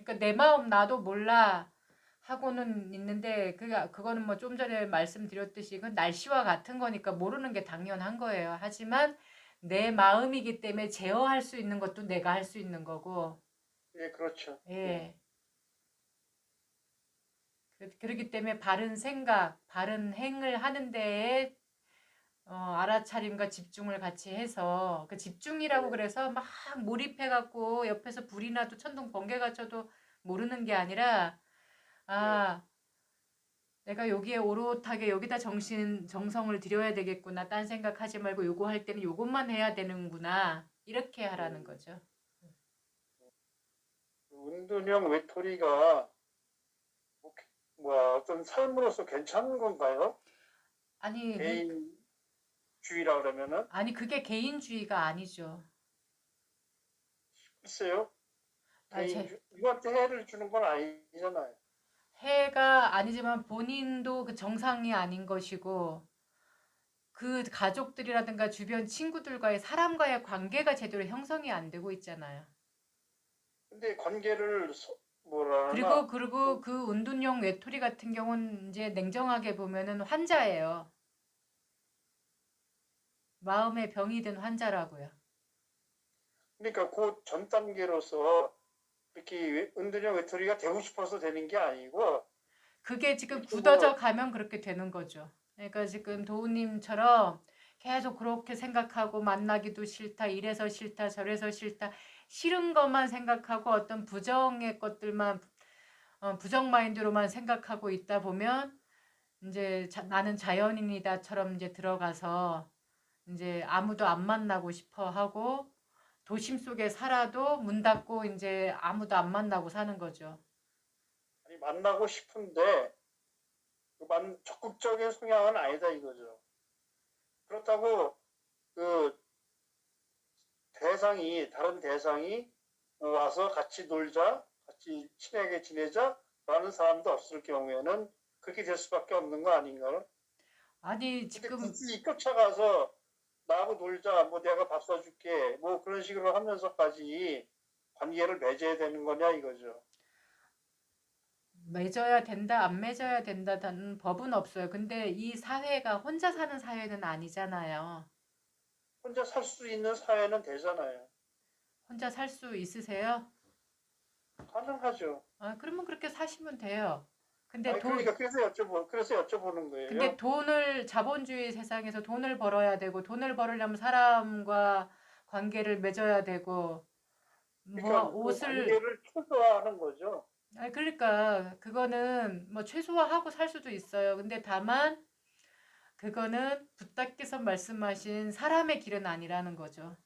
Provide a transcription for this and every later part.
그러니까 내 마음 나도 몰라 하고는 있는데 그거는 뭐 좀 전에 말씀드렸듯이 그 날씨와 같은 거니까 모르는 게 당연한 거예요. 하지만 내 마음이기 때문에 제어할 수 있는 것도 내가 할 수 있는 거고. 예, 그렇죠. 예. 예. 그렇기 때문에 바른 생각, 바른 행을 하는 데에 알아차림과 집중을 같이 해서 그 집중이라고 예. 그래서 막 몰입해갖고 옆에서 불이 나도 천둥 번개가 쳐도 모르는 게 아니라 예. 아 내가 여기에 오롯하게 여기다 정성을 들여야 되겠구나. 딴 생각하지 말고 요거 할 때는 요것만 해야 되는구나. 이렇게 하라는 음. 거죠. 은둔형 외톨이가 뭐, 뭐야, 어떤 삶으로서 괜찮은 건가요? 아니, 개인주의라 그러면은 아니 그게 개인주의가 아니죠. 글쎄요. 아, 제 누구한테 해를 주는 건 아니잖아요. 해가 아니지만 본인도 그 정상이 아닌 것이고 그 가족들이라든가 주변 친구들과의 사람과의 관계가 제대로 형성이 안 되고 있잖아요. 근데 관계를 뭐라 그리고 하나 그리고 그 은둔형 외톨이 같은 경우는 이제 냉정하게 보면은 환자예요. 마음의 병이 든 환자라고요. 그러니까 그 전 단계로서 이렇게 은둔형 외톨이가 되고 싶어서 되는 게 아니고 그게 지금 이렇게 굳어져 뭐 가면 그렇게 되는 거죠. 그러니까 지금 도우님처럼 계속 그렇게 생각하고 만나기도 싫다, 이래서 싫다, 저래서 싫다, 싫은 것만 생각하고 어떤 부정의 것들만 부정 마인드로만 생각하고 있다 보면 이제 나는 자연인이다처럼 이제 들어가서 이제 아무도 안 만나고 싶어 하고 도심 속에 살아도 문 닫고 이제 아무도 안 만나고 사는 거죠. 아니, 만나고 싶은데 적극적인 성향은 아니다 이거죠. 그렇다고 그 다른 대상이 와서 같이 놀자, 같이 친하게 지내자라는 사람도 없을 경우에는 그렇게 될 수밖에 없는 거 아닌가요? 아니 근데 지금 굳이 쫓아가서 나하고 놀자, 뭐 내가 밥 사줄게, 뭐 그런 식으로 하면서까지 관계를 맺어야 되는 거냐 이거죠. 맺어야 된다, 안 맺어야 된다는 법은 없어요. 근데 이 사회가 혼자 사는 사회는 아니잖아요. 혼자 살 수 있는 사회는 되잖아요. 혼자 살 수 있으세요? 가능하죠. 아, 그러면 그렇게 사시면 돼요. 근데 아니 그러니까 그래서 여쭤보는 근데 거예요. 돈을 자본주의 세상에서 돈을 벌어야 되고 돈을 벌으려면 사람과 관계를 맺어야 되고 뭐 그러니까 그 옷을 관계를 최소화하는 거죠. 아 그러니까 그거는 뭐 최소화하고 살 수도 있어요. 근데 다만 그거는 부탁께서 말씀하신 사람의 길은 아니라는 거죠.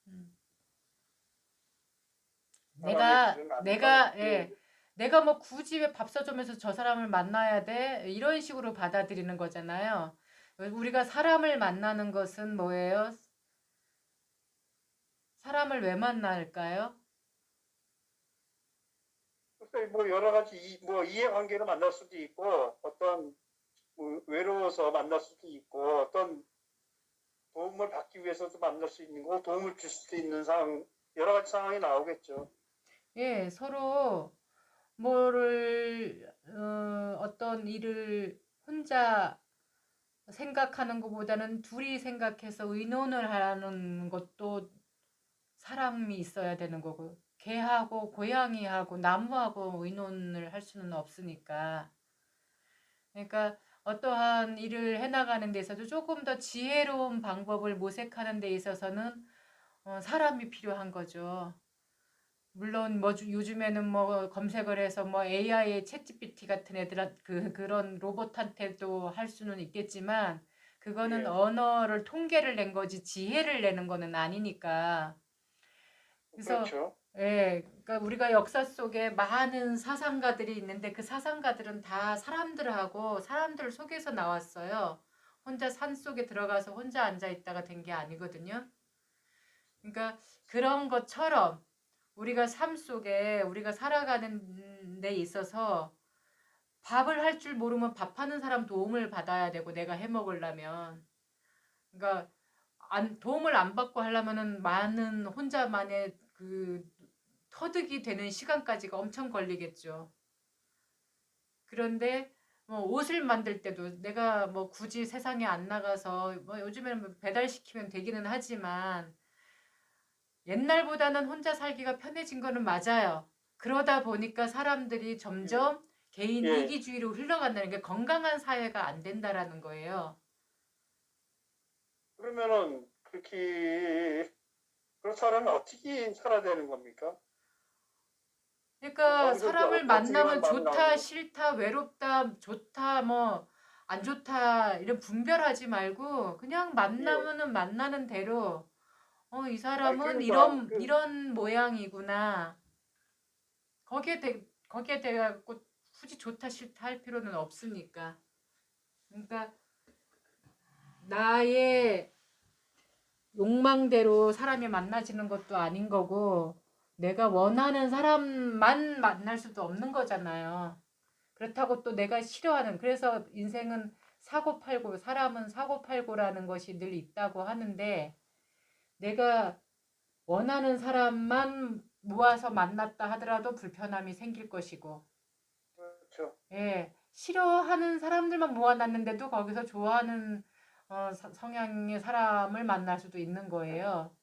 음. 사람의 길은 아니다. 예. 예, 내가 뭐 굳이 왜 밥 사주면서 저 사람을 만나야 돼? 이런 식으로 받아들이는 거잖아요. 우리가 사람을 만나는 것은 뭐예요? 사람을 왜 만날까요? 그래서 뭐 여러 가지 뭐 이해관계로 만날 수도 있고 어떤 뭐 외로워서 만날 수도 있고 어떤 도움을 받기 위해서도 만날 수 있는 거 도움을 줄 수도 있는 상황 여러 가지 상황이 나오겠죠. 예, 서로 뭐를 어떤 일을 혼자 생각하는 것보다는 둘이 생각해서 의논을 하는 것도 사람이 있어야 되는 거고 개하고 고양이하고 나무하고 의논을 할 수는 없으니까 그러니까 어떠한 일을 해나가는 데 있어서 조금 더 지혜로운 방법을 모색하는 데 있어서는 사람이 필요한 거죠. 물론 뭐 요즘에는 뭐 검색을 해서 뭐 AI 챗GPT 같은 그런 로봇한테도 할 수는 있겠지만 그거는 예, 언어를 통계를 낸 거지 지혜를 내는 거는 아니니까. 그래서 그렇죠. 예, 그러니까 우리가 역사 속에 많은 사상가들이 있는데 그 사상가들은 다 사람들하고 사람들 속에서 나왔어요. 혼자 산 속에 들어가서 혼자 앉아 있다가 된 게 아니거든요. 그러니까 그런 것처럼 우리가 삶 속에 우리가 살아가는 데 있어서 밥을 할 줄 모르면 밥하는 사람 도움을 받아야 되고 내가 해 먹으려면 그러니까 도움을 안 받고 하려면은 많은 혼자만의 그 터득이 되는 시간까지가 엄청 걸리겠죠. 그런데 뭐 옷을 만들 때도 내가 뭐 굳이 세상에 안 나가서 뭐 요즘에는 뭐 배달시키면 되기는 하지만 옛날보다는 혼자 살기가 편해진 거는 맞아요. 그러다 보니까 사람들이 예, 점점 개인 예. 이기주의로 흘러간다는 게 건강한 사회가 안 된다라는 거예요. 그러면은 그렇게 그런 사람은 어떻게 살아야 되는 겁니까? 그러니까 어디서 이제 사람을 어디만 만나면 좋다, 만나고 싫다, 외롭다, 좋다, 뭐 안 좋다 이런 분별하지 말고 그냥 예. 만나면은 만나는 대로 이 아니 사람은 그러니까 이런 모양이구나. 거기에 대해갖고 굳이 좋다, 싫다 할 필요는 없으니까. 그러니까 나의 욕망대로 사람이 만나지는 것도 아닌 거고 내가 원하는 사람만 만날 수도 없는 거잖아요. 그렇다고 또 내가 싫어하는 그래서 인생은 사고팔고 사람은 사고팔고라는 것이 늘 있다고 하는데 내가 원하는 사람만 모아서 만났다 하더라도 불편함이 생길 것이고 그렇죠. 예, 싫어하는 사람들만 모아놨는데도 거기서 좋아하는 성향의 사람을 만날 수도 있는 거예요.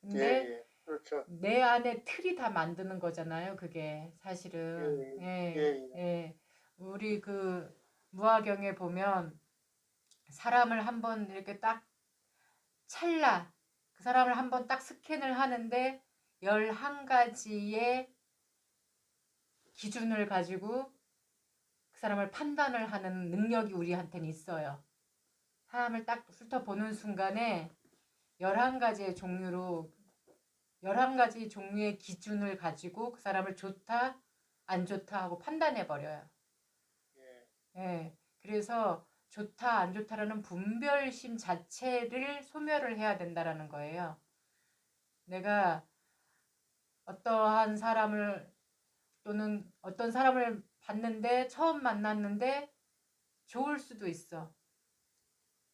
예, 근데 예. 그렇죠. 내 안에 틀이 다 만드는 거잖아요, 그게 예, 사실은. 예, 예, 예, 예. 예. 우리 그 무화경에 보면 사람을 한번 이렇게 딱 찰나 그 사람을 한번 딱 스캔을 하는데 11가지의 기준을 가지고 그 사람을 판단을 하는 능력이 우리한테는 있어요. 사람을 딱 훑어보는 순간에 11가지의 종류로 11가지 종류의 기준을 가지고 그 사람을 좋다, 안 좋다 하고 판단해 버려요. 예. 예. 그래서 좋다, 안 좋다라는 분별심 자체를 소멸을 해야 된다라는 거예요. 내가 어떠한 사람을 또는 어떤 사람을 봤는데 처음 만났는데 좋을 수도 있어.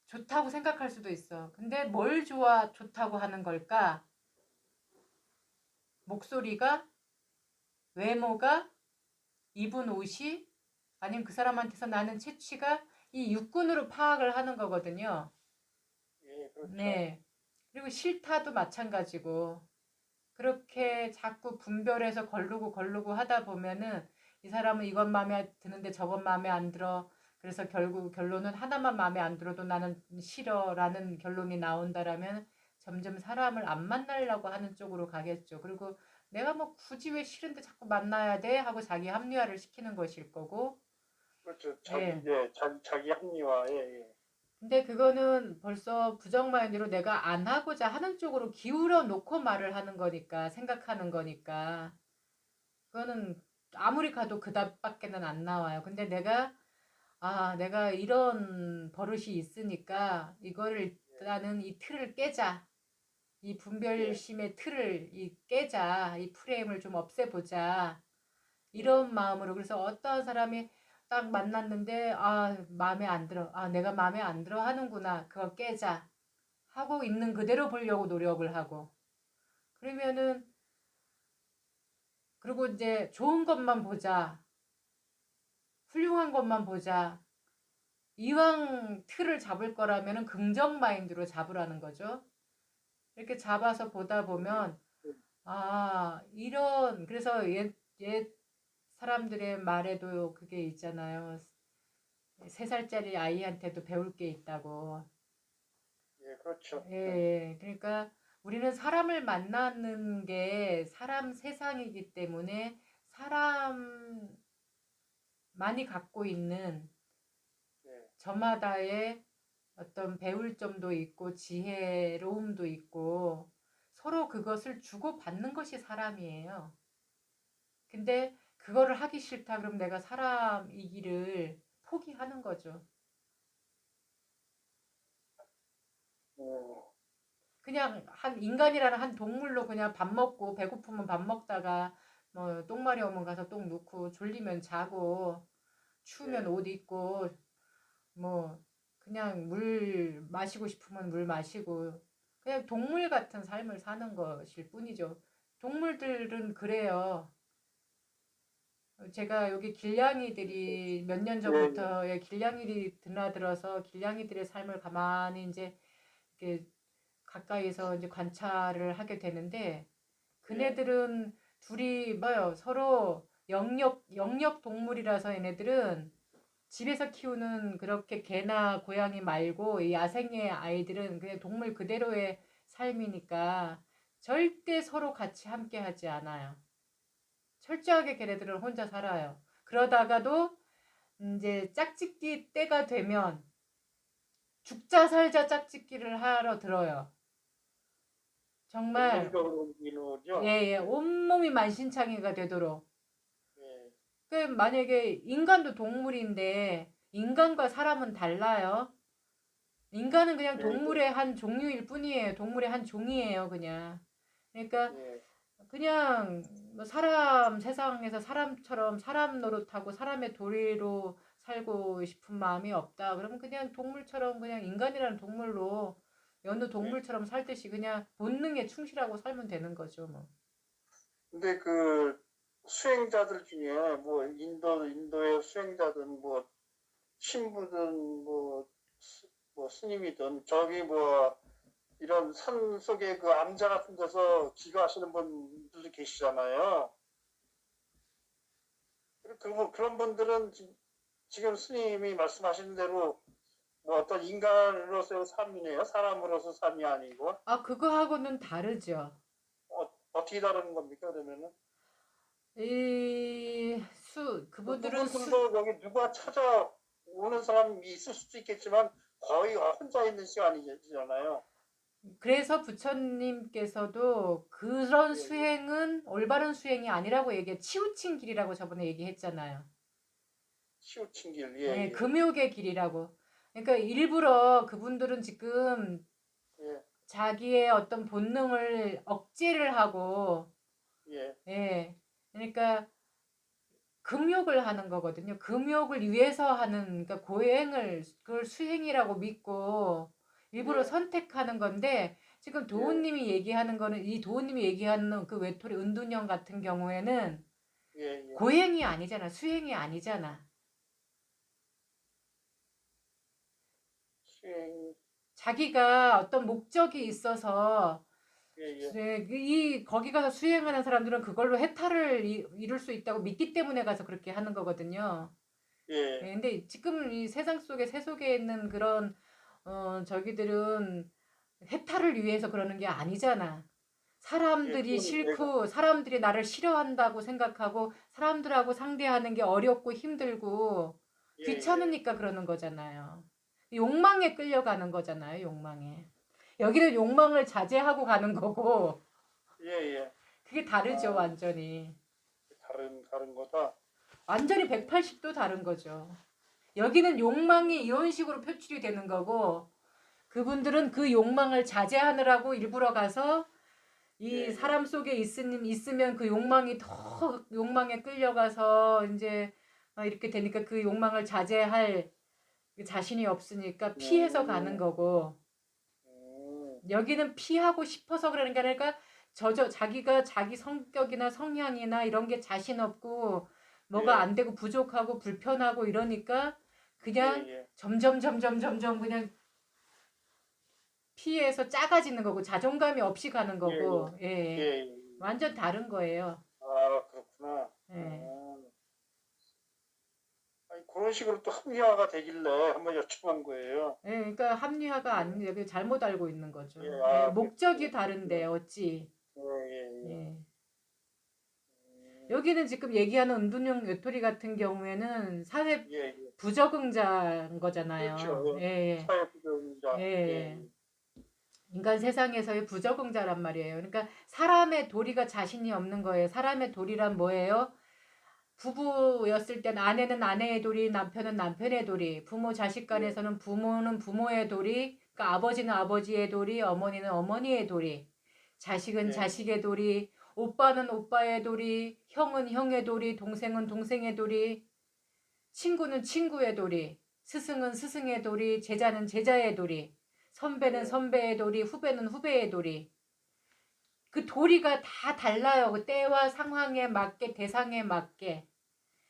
좋다고 생각할 수도 있어. 근데 뭘 좋다고 하는 걸까? 목소리가, 외모가, 입은 옷이, 아니면 그 사람한테서 나는 채취가 이 육군으로 파악을 하는 거거든요. 예, 그렇죠. 네. 그리고 싫다도 마찬가지고. 예, 그렇게 자꾸 분별해서 걸르고 하다 보면은 이 사람은 이건 마음에 드는데 저건 마음에 안 들어. 그래서 결국 결론은 하나만 마음에 안 들어도 나는 싫어라는 결론이 나온다라면 점점 사람을 안 만나려고 하는 쪽으로 가겠죠. 그리고 내가 뭐 굳이 왜 싫은데 자꾸 만나야 돼? 하고 자기 합리화를 시키는 것일 거고. 그렇죠. 예. 자기 합리화. 예, 예. 근데 그거는 벌써 부정 마인드로 내가 안 하고자 하는 쪽으로 기울어 놓고 말을 하는 거니까, 생각하는 거니까. 그거는 아무리 가도 그 답밖에는 안 나와요. 근데 내가 이런 버릇이 있으니까 이거를 일단은 이 틀을 깨자. 이 예, 분별심의 틀을 깨자. 이 프레임을 좀 없애보자. 예, 이런 마음으로. 그래서 어떤 사람이 딱 만났는데, 마음에 안 들어. 내가 마음에 안 들어 하는구나. 그거 깨자. 하고 있는 그대로 보려고 노력을 하고. 그러면은, 그리고 이제 좋은 것만 보자. 훌륭한 것만 보자. 이왕 틀을 잡을 거라면 긍정 마인드로 잡으라는 거죠. 이렇게 잡아서 보다 보면 그래서 옛 사람들의 말에도 그게 있잖아요. 3살짜리 아이한테도 배울 게 있다고. 예, 그렇죠. 예, 예, 예. 그러니까 우리는 사람을 만나는 게 사람 세상이기 때문에 사람만이 갖고 있는 예, 저마다의 어떤 배울 점도 있고 지혜로움도 있고 서로 그것을 주고받는 것이 사람이에요. 근데 그거를 하기 싫다 그럼 내가 사람이기를 포기하는 거죠. 어, 그냥 한 인간이라는 한 동물로 그냥 밥 먹고 배고프면 밥 먹다가 뭐 똥마려 오면 가서 똥 놓고 졸리면 자고 추우면 예, 옷 입고 뭐 그냥 물 마시고 싶으면 물 마시고 그냥 동물 같은 삶을 사는 것일 뿐이죠. 동물들은 그래요. 제가 여기 길냥이들이 몇 년 예, 예, 전부터 길냥이들이 드나들어서 길냥이들의 삶을 가만히 이제 이렇게 가까이서 이제 관찰을 하게 되는데 예, 그네들은 둘이 뭐요 서로 영역 동물이라서 얘네들은 집에서 키우는 그렇게 개나 고양이 말고 이 야생의 아이들은 그냥 동물 그대로의 삶이니까 절대 서로 같이 함께 하지 않아요. 철저하게 걔네들은 혼자 살아요. 그러다가도 이제 짝짓기 때가 되면 죽자 살자 짝짓기를 하러 들어요. 정말 본능적으로 이루어져. 예예 예, 온몸이 만신창이가 되도록 예, 그 만약에 인간도 동물인데 인간과 사람은 달라요. 인간은 그냥 예, 동물의 한 종류일 뿐이에요. 동물의 한 종이에요, 그냥. 그러니까 예, 그냥 뭐 사람 세상에서 사람처럼 사람 노릇하고 사람의 도리로 살고 싶은 마음이 없다. 그러면 그냥 동물처럼 그냥 인간이라는 동물로 여느 예. 동물처럼 살듯이 그냥 본능에 충실하고 살면 되는 거죠, 뭐. 근데 그 수행자들 중에 뭐 인도의 수행자든 뭐 신부든 뭐 스님이든 저기 뭐 이런 산 속에 그 암자 같은 데서 기거하시는 분들도 계시잖아요. 그런 분들은 지금 스님이 말씀하신 대로 뭐 어떤 인간으로서의 삶이네요. 사람으로서 삶이 아니고. 아, 그거하고는 다르죠. 어떻게 다른 겁니까, 그러면은? 그분들은 그분들도 여기 누가 찾아오는 사람이 있을 수도 있겠지만 거의 혼자 있는 시간이잖아요. 그래서 부처님께서도 그런 예, 예. 수행은 올바른 수행이 아니라고 치우친 길이라고 저번에 얘기했잖아요. 치우친 길, 네, 예, 금욕의 길이라고. 그러니까 일부러 그분들은 지금 예, 자기의 어떤 본능을 억제를 하고, 예, 예, 그러니까 금욕을 하는 거거든요. 금욕을 위해서 하는, 그러니까 고행을, 그걸 수행이라고 믿고 일부러 예, 선택하는 건데, 지금 예, 도훈님이 얘기하는 거는, 이 도훈님이 얘기하는 그 외톨이 은둔형 같은 경우에는 예, 예. 고행이 아니잖아. 수행이 아니잖아. 수행, 자기가 어떤 목적이 있어서 예, 예, 네, 거기 가서 수행하는 사람들은 그걸로 해탈을 이룰 수 있다고 믿기 때문에 가서 그렇게 하는 거거든요. 예, 네, 근데 지금 이 세상 속에 세속에 있는 그런 저기들은 해탈을 위해서 그러는 게 아니잖아. 예, 사람들이 그건 내가, 싫고 사람들이 나를 싫어한다고 생각하고 사람들하고 상대하는 게 어렵고 힘들고 예, 예, 귀찮으니까 그러는 거잖아요. 욕망에 끌려가는 거잖아요, 욕망에. 여기는 욕망을 자제하고 가는 거고 예, 예. 그게 다르죠, 아, 완전히. 다른 거다. 완전히 음, 180도 다른 거죠. 여기는 욕망이 이런 식으로 표출이 되는 거고 그분들은 그 욕망을 자제하느라고 일부러 가서 예, 이 예, 사람 속에 있으면 그 욕망이 더 욕망에 끌려가서 이제 막 이렇게 되니까 그 욕망을 자제할 자신이 없으니까 피해서 가는 음, 거고 음, 여기는 피하고 싶어서 그러는 게 아니라 자기가 자기 성격이나 성향이나 이런 게 자신 없고 뭐가 예, 안 되고 부족하고 불편하고 이러니까 예, 그냥 예. 점점 그냥 피해서 작아지는 거고 자존감이 없이 가는 예, 예, 거고 예, 예 예. 완전 다른 거예요. 아, 그렇구나. 예. 아니, 그런 식으로 또 합리화가 되길래 한번 여쭤본 거예요. 예, 그러니까 합리화가 예, 아닙니다. 잘못 알고 있는 예, 거죠. 예, 아, 목적이 다른데 그렇구나. 어찌. 예, 예, 예. 예. 음, 여기는 지금 얘기하는 은둔형 외톨이 같은 경우에는 사회 예, 예. 부적응자인 거잖아요. 그렇죠. 예, 예. 예, 사회부동자. 예, 예. 인간 세상에서의 부적응자란 말이에요. 그러니까 사람의 도리가 자신이 없는 거예요. 사람의 도리란 뭐예요? 부부였을 땐 아내는 아내의 도리, 남편은 남편의 도리, 부모 자식 예, 간에서는 부모는 부모의 도리, 그러니까 아버지는 아버지의 도리, 어머니는 어머니의 도리, 자식은 예, 자식의 도리, 오빠는 오빠의 도리, 형은 형의 도리, 동생은 동생의 도리, 친구는 친구의 도리, 스승은 스승의 도리, 제자는 제자의 도리, 선배는 예, 선배의 도리, 후배는 후배의 도리. 그 도리가 다 달라요. 그 때와 상황에 맞게 대상에 맞게.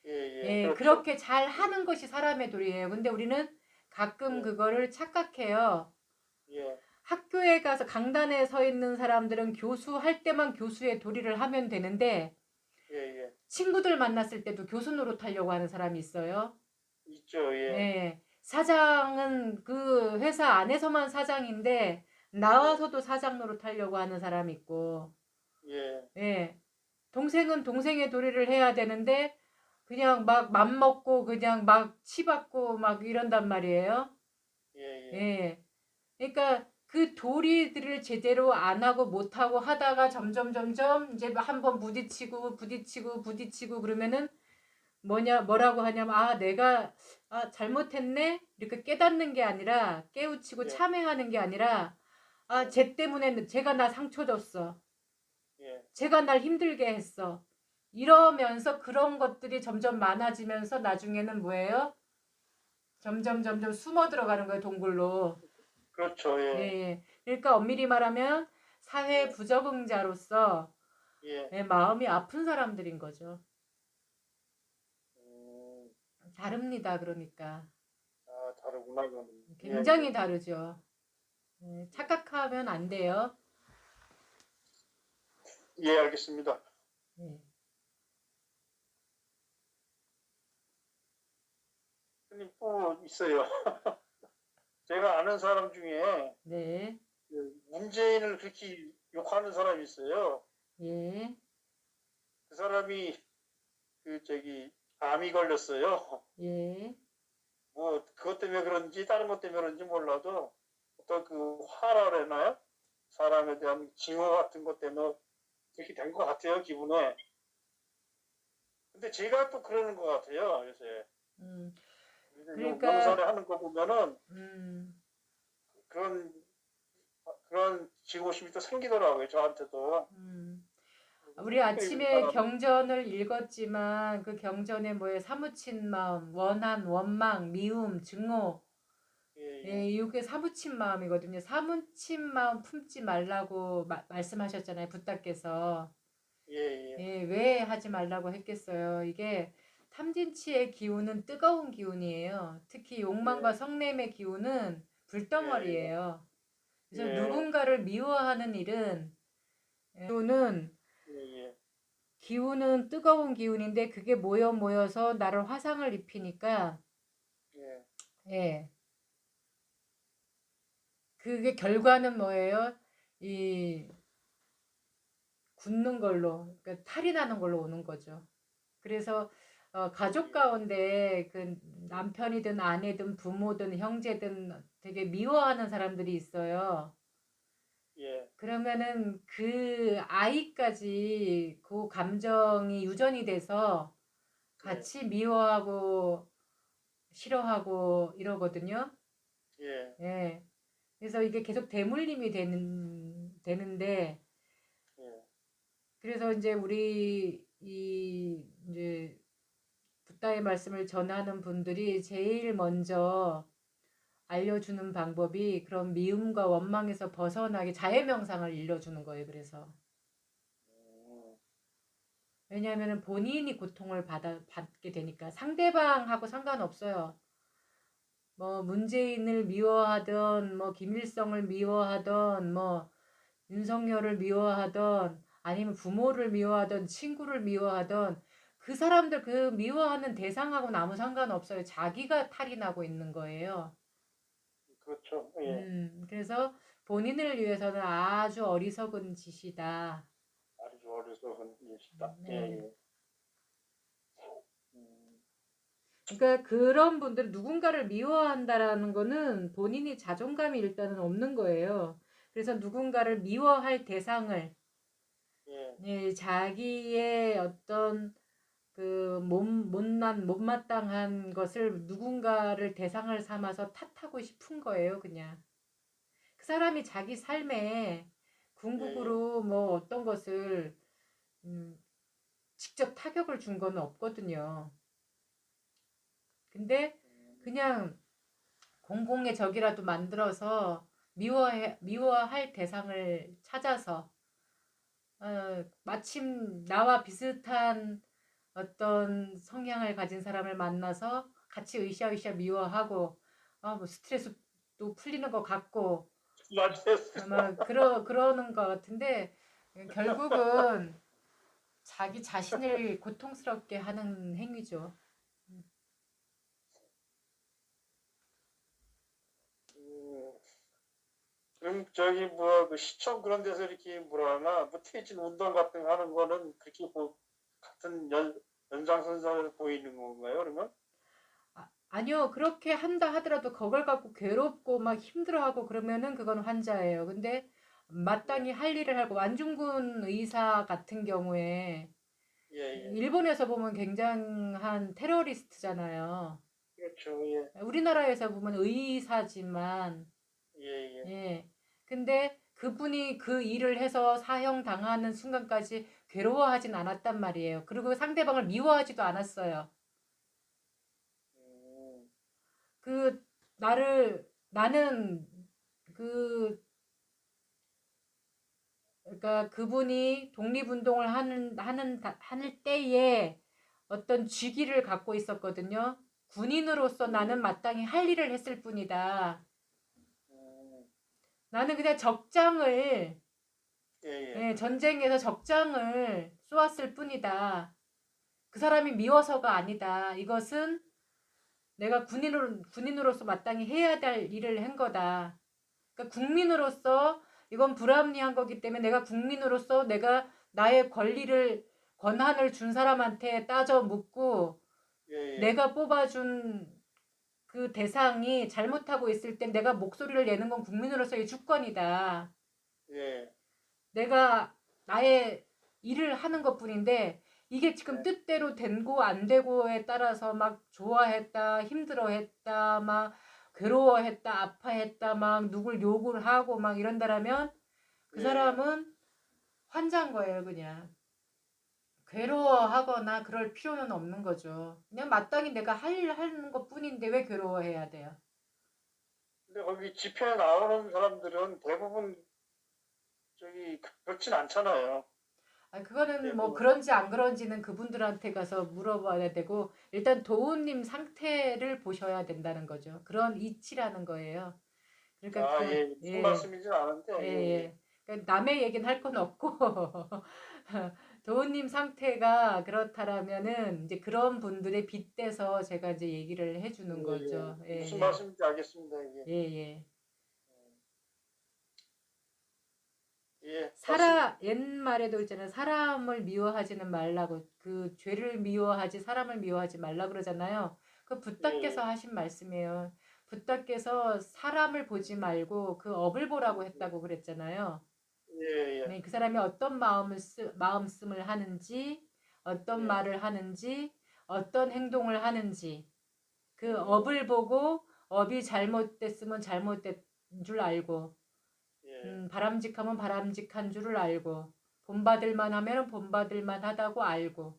예, 예, 예, 그렇죠. 그렇게 잘 하는 것이 사람의 도리예요. 근데 우리는 가끔 예, 그거를 착각해요. 예, 학교에 가서 강단에 서 있는 사람들은 교수할 때만 교수의 도리를 하면 되는데 예, 예. 친구들 만났을 때도 교수 노릇하려고 하는 사람이 있어요. 있죠, 예, 예. 사장은 그 회사 안에서만 사장인데 나와서도 사장 노릇하려고 하는 사람이 있고, 예, 예. 동생은 동생의 도리를 해야 되는데 그냥 막 맘먹고 그냥 막 치받고 막 이런단 말이에요. 예, 예, 예. 그러니까 그 도리들을 제대로 안 하고 못 하고 하다가 점점 이제 한번 부딪히고 그러면은 뭐라고 하냐면 내가 잘못했네 이렇게 깨닫는 게 아니라 깨우치고 예, 참회하는 게 아니라 예, 쟤 때문에 제가 나 상처 줬어. 예. 제가 날 힘들게 했어. 이러면서 그런 것들이 점점 많아지면서 나중에는 뭐예요? 점점 숨어 들어가는 거예요, 동굴로. 그렇죠, 예, 예, 예. 그러니까 엄밀히 말하면 사회 예, 부적응자로서 예. 예, 마음이 아픈 사람들인 거죠. 음, 다릅니다, 그러니까. 다르구나, 그거는. 예, 굉장히 예. 다르죠. 예, 예, 착각하면 안 돼요. 예, 알겠습니다. 예, 근데 또 있어요. 제가 아는 사람 중에 네, 그 문재인을 그렇게 욕하는 사람이 있어요. 예, 그 사람이 암이 걸렸어요. 예, 뭐 그것 때문에 그런지 다른 것 때문에 그런지 몰라도 어떤 그 화라 그러나요? 사람에 대한 징후 같은 것 때문에 그렇게 된 것 같아요, 기분에. 근데 제가 또 그러는 것 같아요, 요새. 음, 영상에 그러니까, 하는 거 보면은 음, 그런 지고심이 또 생기더라고요, 저한테도. 음. 우리 아침에 사람. 경전을 읽었지만 그 경전에 뭐에 사무친 마음, 원한, 원망, 미움, 증오, 예, 예, 예, 이게 사무친 마음이거든요. 사무친 마음 품지 말라고 말씀하셨잖아요, 부탁께서. 예, 예, 예, 왜 하지 말라고 했겠어요. 이게 탐진치의 기운은 뜨거운 기운이에요. 특히 욕망과 예, 성냄의 기운은 예, 불덩어리예요. 그래서 예, 누군가를 미워하는 일은 기운은 예, 예, 기운은 뜨거운 기운인데 그게 모여서 나를 화상을 입히니까 예, 예. 그게 결과는 뭐예요? 이 굳는 걸로 그러니까 탈이 나는 걸로 오는 거죠. 그래서 가족 가운데 그 남편이든 아내든 부모든 형제든 되게 미워하는 사람들이 있어요. 예, 그러면은 그 아이까지 그 감정이 유전이 돼서 예, 같이 미워하고 싫어하고 이러거든요. 예, 예. 그래서 이게 계속 대물림이 되는데 예, 그래서 이제 우리 이 이제 붓다의 말씀을 전하는 분들이 제일 먼저 알려주는 방법이 그런 미움과 원망에서 벗어나게 자해명상을 일러주는 거예요. 그래서 음, 왜냐하면 본인이 고통을 받게 되니까 상대방하고 상관없어요. 뭐 문재인을 미워하던 뭐 김일성을 미워하던 뭐 윤석열을 미워하던 아니면 부모를 미워하던 친구를 미워하던 그 사람들 그 미워하는 대상하고는 아무 상관없어요. 자기가 탈이 나고 있는 거예요. 그렇죠. 예, 그래서 본인을 위해서는 아주 어리석은 짓이다. 아주 어려서 일시다. 예, 네. 예. 음, 그러니까 그런 분들 누군가를 미워한다라는 거는 본인이 자존감이 일단은 없는 거예요. 그래서 누군가를 미워할 대상을 예, 예, 자기의 어떤 그 못마땅한 것을 누군가를 대상을 삼아서 탓하고 싶은 거예요, 그냥. 그 사람이 자기 삶에 예, 예. 궁극으로 뭐 어떤 것을 음, 직접 타격을 준 건 없거든요. 근데 그냥 공공의 적이라도 만들어서 미워할 대상을 찾아서 마침 나와 비슷한 어떤 성향을 가진 사람을 만나서 같이 으쌰으쌰 미워하고 뭐 스트레스도 풀리는 것 같고 맞아요. 아마 그러는 것 같은데 결국은 자기 자신을 고통스럽게 하는 행위죠. 음, 그럼 저기 뭐 그 시청 그런 데서 이렇게 뭐라 하나 뭐 퇴진 운동 같은 거 하는 거는 그렇게 뭐 같은 연장선상으로 보이는 건가요? 그러면? 아니요, 그렇게 한다 하더라도 그걸 갖고 괴롭고 막 힘들어하고 그러면은 그건 환자예요. 근데 예, 마땅히 할 일을 하고 완중군 의사 같은 경우에 예, 예. 일본에서 보면 굉장한 테러리스트잖아요. 그렇죠. 예, 우리나라에서 보면 의사지만 예, 예. 예. 근데 그분이 그 일을 해서 사형 당하는 순간까지 괴로워하진 않았단 말이에요. 그리고 상대방을 미워하지도 않았어요. 음, 그 나는 그 그러니까 그분이 독립운동을 하는 때에 어떤 직위를 갖고 있었거든요. 군인으로서 나는 마땅히 할 일을 했을 뿐이다. 음, 나는 그냥 적장을 예, 예, 예, 전쟁에서 적장을 쏘았을 뿐이다. 그 사람이 미워서가 아니다. 이것은 내가 군인으로서 마땅히 해야 될 일을 한 거다. 그러니까 국민으로서 이건 불합리한 거기 때문에 내가 국민으로서 내가 나의 권한을 준 사람한테 따져 묻고 예, 예, 내가 뽑아준 그 대상이 잘못하고 있을 땐 내가 목소리를 내는 건 국민으로서의 주권이다. 예, 내가 나의 일을 하는 것 뿐인데 이게 지금 뜻대로 된고 안 되고에 따라서 막 좋아했다, 힘들어했다, 막 괴로워했다, 아파했다, 막 누굴 욕을 하고 막 이런다라면 그 예, 예. 사람은 환자인 거예요, 그냥. 괴로워하거나 그럴 필요는 없는 거죠. 그냥 마땅히 내가 할 일 하는 것 뿐인데 왜 괴로워해야 돼요? 근데 거기 집회에 나오는 사람들은 대부분 저기 그렇진 않잖아요. 그거는 뭐 대부분. 그런지 안 그런지는 그분들한테 가서 물어봐야 되고 일단 도우님 상태를 보셔야 된다는 거죠. 그런 이치라는 거예요. 그러니까 아, 예, 무슨 예, 말씀인지는 아는데, 예, 예, 예. 예. 그러니까 남의 얘기는 할 건 없고 도우님 상태가 그렇다라면은 이제 그런 분들의 빗대서 제가 이제 얘기를 해주는 예, 예. 거죠. 예, 무슨 예, 말씀인지 알겠습니다, 이게. 예, 예. 예, 맞습니다. 옛말에도 있잖아요. 사람을 미워하지는 말라고. 그 죄를 미워하지 사람을 미워하지 말라 그러잖아요. 그 예, 부다께서 예, 하신 말씀이에요. 부다께서 사람을 보지 말고 그 업을 보라고 했다고 그랬잖아요. 예, 예, 네, 그 사람이 어떤 마음씀을 하는지, 어떤 예, 말을 하는지, 어떤 행동을 하는지, 그 음, 업을 보고 업이 잘못됐으면 잘못된 줄 알고, 예, 바람직하면 바람직한 줄을 알고 본받을만 하면 본받을만 하다고 알고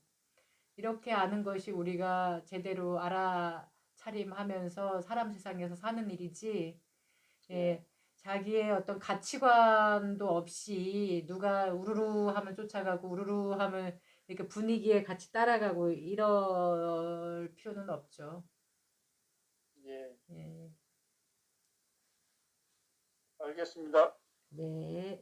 이렇게 아는 것이 우리가 제대로 알아차림하면서 사람 세상에서 사는 일이지 예, 예, 자기의 어떤 가치관도 없이 누가 우르르 하면 쫓아가고 우르르 하면 이렇게 분위기에 같이 따라가고 이럴 필요는 없죠. 예. 예, 알겠습니다. 네.